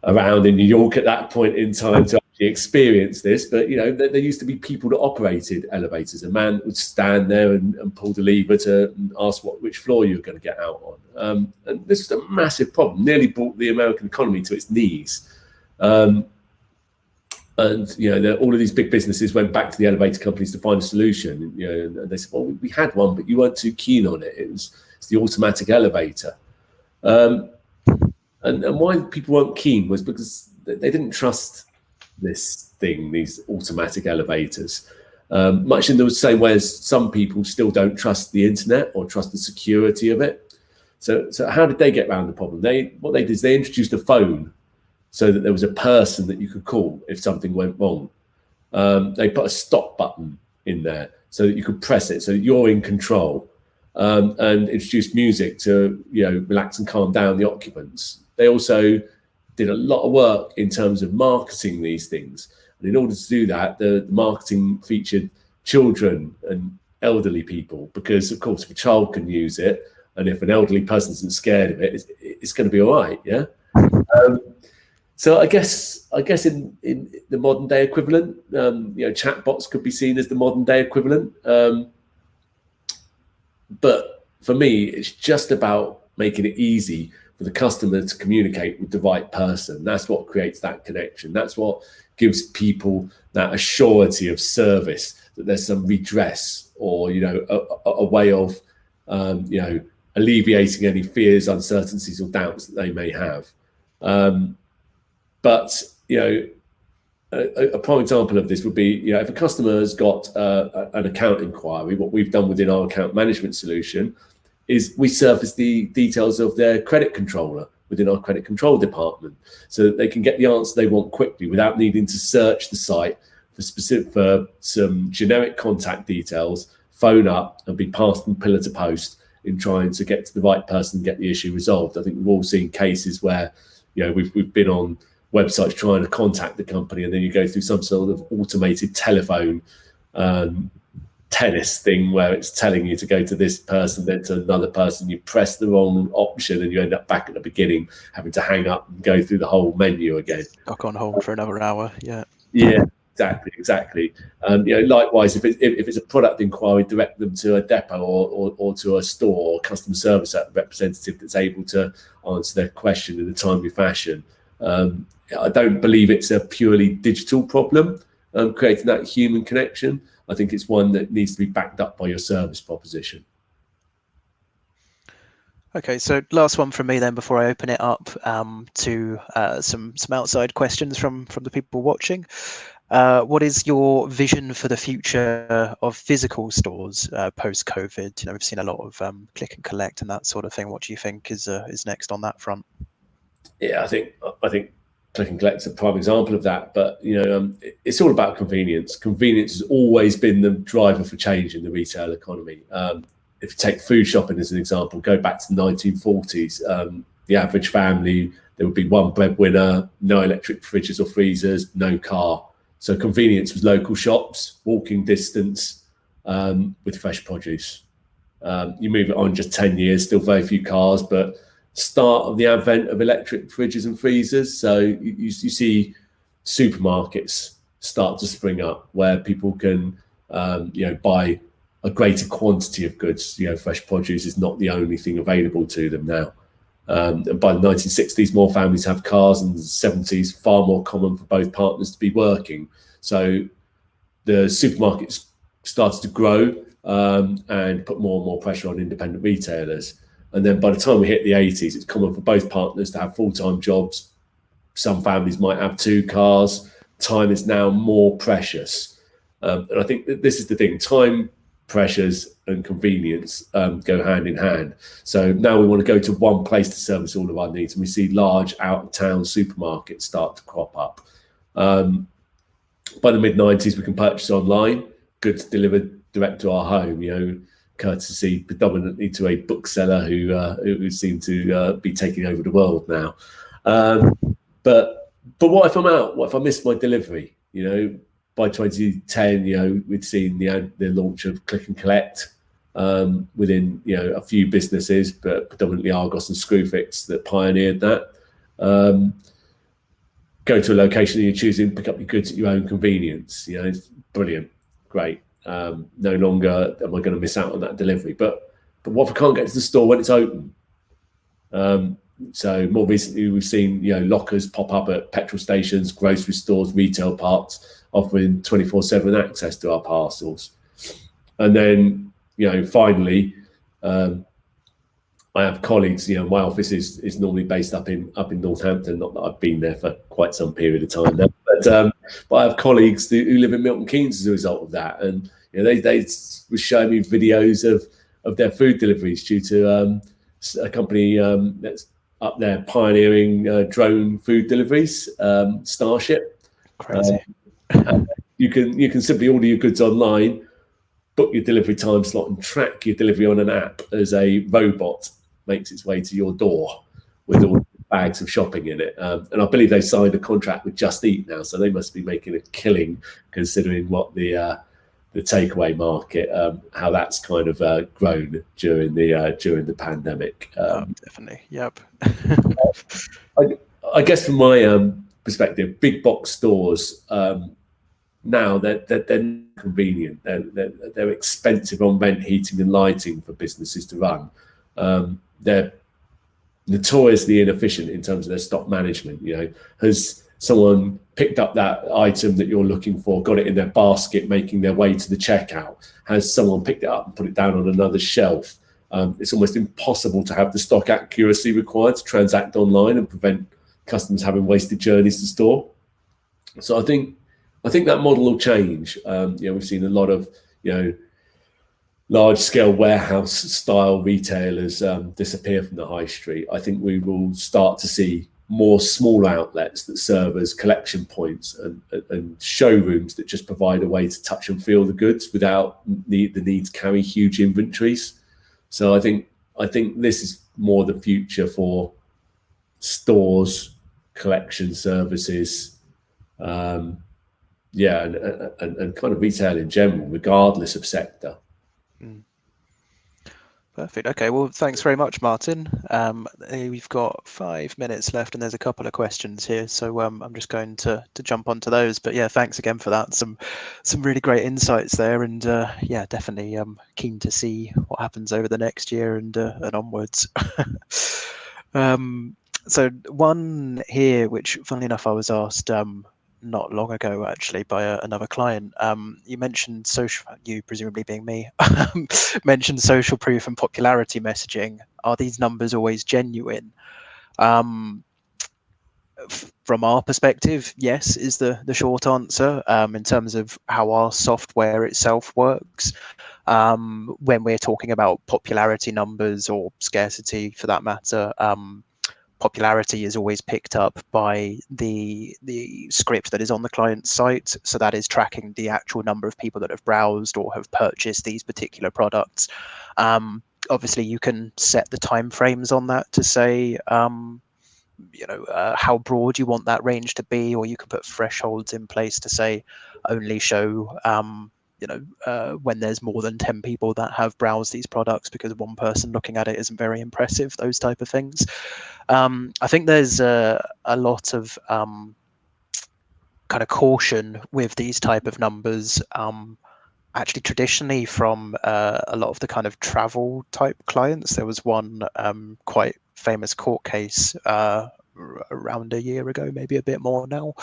around in New York at that point in time to actually experience this, but there used to be people that operated elevators. A man would stand there and pull the lever to ask which floor you were going to get out on. And this is a massive problem, nearly brought the American economy to its knees. And all of these big businesses went back to the elevator companies to find a solution. And they said, well, we had one, but you weren't too keen on it. It's the automatic elevator. And why people weren't keen was because they didn't trust these automatic elevators, much in the same way as some people still don't trust the internet or trust the security of it. So how did they get around the problem? What they did is they introduced a phone, so that there was a person that you could call if something went wrong. They put a stop button in there so that you could press it, so that you're in control, and introduced music to relax and calm down the occupants. They also did a lot of work in terms of marketing these things. And in order to do that, the marketing featured children and elderly people, because of course if a child can use it, and if an elderly person isn't scared of it, it's going to be all right. Yeah. So I guess in the modern day equivalent, chatbots could be seen as the modern day equivalent. But for me, it's just about making it easy for the customer to communicate with the right person. That's what creates that connection. That's what gives people that assurity of service, that there's some redress or a way of alleviating any fears, uncertainties, or doubts that they may have. But a prime example of this would be, if a customer has got an account inquiry, what we've done within our account management solution is we surface the details of their credit controller within our credit control department, so that they can get the answer they want quickly without needing to search the site for some generic contact details, phone up and be passed from pillar to post in trying to get to the right person and get the issue resolved. I think we've all seen cases where we've been on websites trying to contact the company, and then you go through some sort of automated telephone tennis thing where it's telling you to go to this person, then to another person. You press the wrong option and you end up back at the beginning, having to hang up and go through the whole menu again. Stuck on hold for another hour. Yeah, exactly. Likewise, if it's a product inquiry, direct them to a depot or to a store or customer service representative that's able to answer their question in a timely fashion. I don't believe it's a purely digital problem, creating that human connection. I think it's one that needs to be backed up by your service proposition. Okay, so last one from me then before I open it up to some outside questions from the people watching. What is your vision for the future of physical stores post-COVID? You know, we've seen a lot of click and collect and that sort of thing. What do you think is next on that front? Yeah, I think click and collect's a prime example of that. But it's all about convenience. Convenience has always been the driver for change in the retail economy. If you take food shopping as an example, go back to the 1940s. The average family, there would be one breadwinner, no electric fridges or freezers, no car. So convenience was local shops, walking distance, with fresh produce. You move it on just 10 years, still very few cars, but start of the advent of electric fridges and freezers. So you see supermarkets start to spring up where people can buy a greater quantity of goods. Fresh produce is not the only thing available to them now. And by the 1960s, more families have cars, and the 70s, far more common for both partners to be working. So the supermarkets started to grow and put more and more pressure on independent retailers. And then by the time we hit the 80s, it's common for both partners to have full-time jobs. Some families might have 2 cars. Time is now more precious. And I think that this is the thing. Time, pressures and convenience go hand in hand. So now we want to go to one place to service all of our needs. And we see large out-of-town supermarkets start to crop up. By the mid-90s, we can purchase online, goods delivered direct to our home, courtesy predominantly to a bookseller who seem to be taking over the world now. But what if I'm out? What if I miss my delivery? By 2010, we'd seen the launch of click and collect within a few businesses, but predominantly Argos and Screwfix that pioneered that. Go to a location that you're choosing, pick up your goods at your own convenience. It's brilliant, great. No longer am I going to miss out on that delivery. But what if I can't get to the store when it's open? So more recently, we've seen lockers pop up at petrol stations, grocery stores, retail parks, offering 24/7 access to our parcels. And then finally, I have colleagues. My office is normally based up in Northampton. Not that I've been there for quite some period of time now, but I have colleagues who live in Milton Keynes as a result of that. And they were showing me videos of their food deliveries due to a company that's up there pioneering drone food deliveries, Starship. Crazy. You can simply order your goods online, book your delivery time slot, and track your delivery on an app as a robot makes its way to your door with all bags of shopping in it. And I believe they signed a contract with Just Eat now, so they must be making a killing considering what the takeaway market, how that's kind of grown during the pandemic. Definitely, yep. I guess from my perspective, big box stores now they're convenient. They're expensive on rent, heating, and lighting for businesses to run. They're notoriously inefficient in terms of their stock management. Has someone picked up that item that you're looking for, got it in their basket, making their way to the checkout? Has someone picked it up and put it down on another shelf? It's almost impossible to have the stock accuracy required to transact online and prevent customers having wasted journeys to store. So I think that model will change. We've seen a lot of large-scale warehouse-style retailers disappear from the high street. I think we will start to see more small outlets that serve as collection points and showrooms that just provide a way to touch and feel the goods without the need to carry huge inventories. So I think this is more the future for stores, collection services, and kind of retail in general, regardless of sector. Perfect. Okay, well, thanks very much, Martin. We've got 5 minutes left, and there's a couple of questions here, so I'm just going to jump onto those. But yeah, thanks again for that. Some really great insights there, and definitely keen to see what happens over the next year and onwards. So one here, which funnily enough I was asked not long ago, actually, by another client. You mentioned social, you presumably being me, mentioned social proof and popularity messaging. Are these numbers always genuine? Um, from our perspective, yes, is the short answer. In terms of how our software itself works, when we're talking about popularity numbers or scarcity for that matter, popularity is always picked up by the script that is on the client's site. So that is tracking the actual number of people that have browsed or have purchased these particular products. Obviously, you can set the timeframes on that to say, how broad you want that range to be, or you can put thresholds in place to say only show when there's more than 10 people that have browsed these products because one person looking at it isn't very impressive, those type of things. I think there's a lot of kind of caution with these type of numbers. Actually, traditionally from a lot of the kind of travel type clients, there was one quite famous court case around a year ago, maybe a bit more now,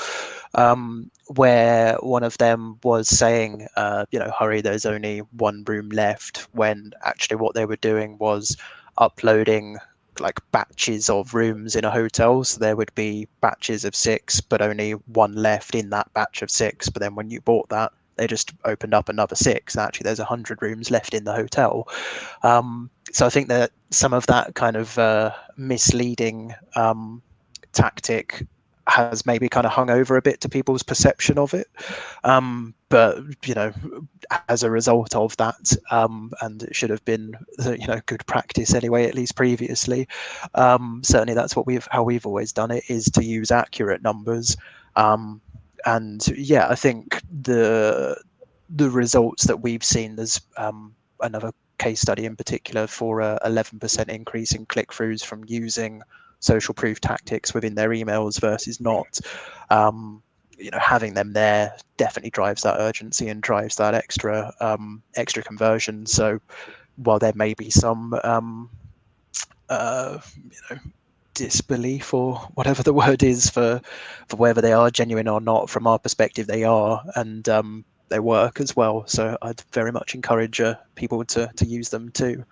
where one of them was saying, hurry, there's only one room left, when actually what they were doing was uploading like batches of rooms in a hotel. So there would be batches of 6, but only one left in that batch of 6. But then when you bought that, they just opened up another 6. Actually, there's 100 rooms left in the hotel. So I think that some of that kind of misleading tactic has maybe kind of hung over a bit to people's perception of it. But as a result of that, and it should have been good practice anyway, at least previously. Certainly, that's how we've always done it, is to use accurate numbers. And yeah, I think the results that we've seen, there's another case study in particular for a 11% increase in click-throughs from using social proof tactics within their emails versus not. Having them there definitely drives that urgency and drives that extra conversion. So while there may be some disbelief or whatever the word is for whether they are genuine or not, from our perspective they are, and they work as well. So I'd very much encourage people to use them too.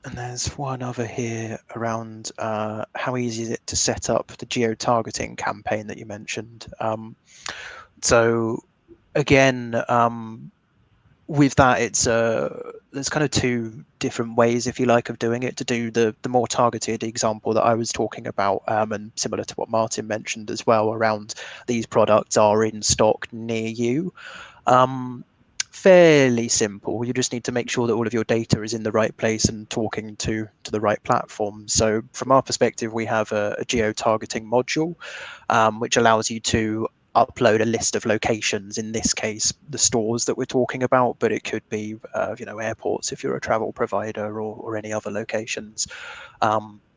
And there's one other here around how easy is it to set up the geo-targeting campaign that you mentioned. So again, with that, it's there's kind of two different ways, if you like, of doing it. To do the more targeted example that I was talking about, and similar to what Martin mentioned as well, around these products are in stock near you. Fairly simple. You just need to make sure that all of your data is in the right place and talking to the right platform. So from our perspective, we have a geo-targeting module, which allows you to upload a list of locations, in this case the stores that we're talking about, but it could be airports if you're a travel provider, or any other locations.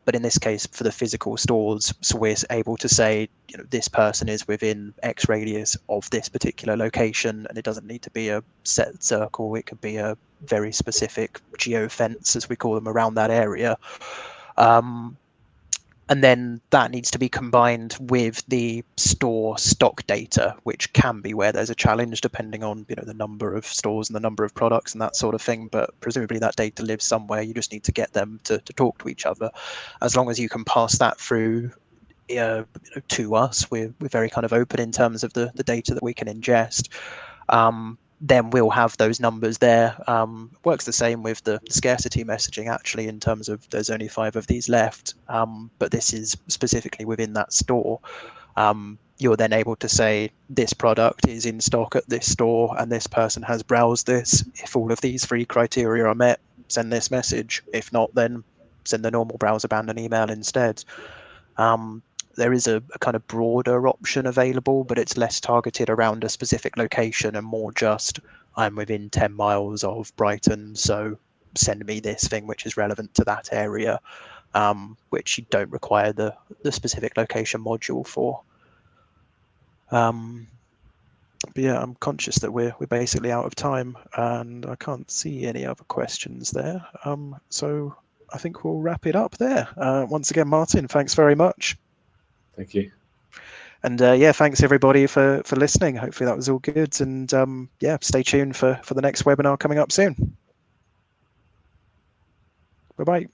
But in this case, for the physical stores, so we're able to say, this person is within X radius of this particular location, and it doesn't need to be a set circle. It could be a very specific geo fence, as we call them, around that area. And then that needs to be combined with the store stock data, which can be where there's a challenge depending on the number of stores and the number of products and that sort of thing. But presumably that data lives somewhere. You just need to get them to talk to each other. As long as you can pass that through to us, we're very kind of open in terms of the data that we can ingest. Then we'll have those numbers there. Works the same with the scarcity messaging, actually, in terms of there's only 5 of these left, but this is specifically within that store. You're then able to say this product is in stock at this store and this person has browsed this. If all of these 3 criteria are met, send this message. If not, then send the normal browse abandon email instead. There is a kind of broader option available, but it's less targeted around a specific location and more just, I'm within 10 miles of Brighton, so send me this thing which is relevant to that area, which you don't require the specific location module for. But yeah, I'm conscious that we're basically out of time, and I can't see any other questions there. So I think we'll wrap it up there. Once again, Martin, thanks very much. Thank you. And yeah, thanks everybody for listening. Hopefully that was all good. And yeah, stay tuned for the next webinar coming up soon. Bye-bye.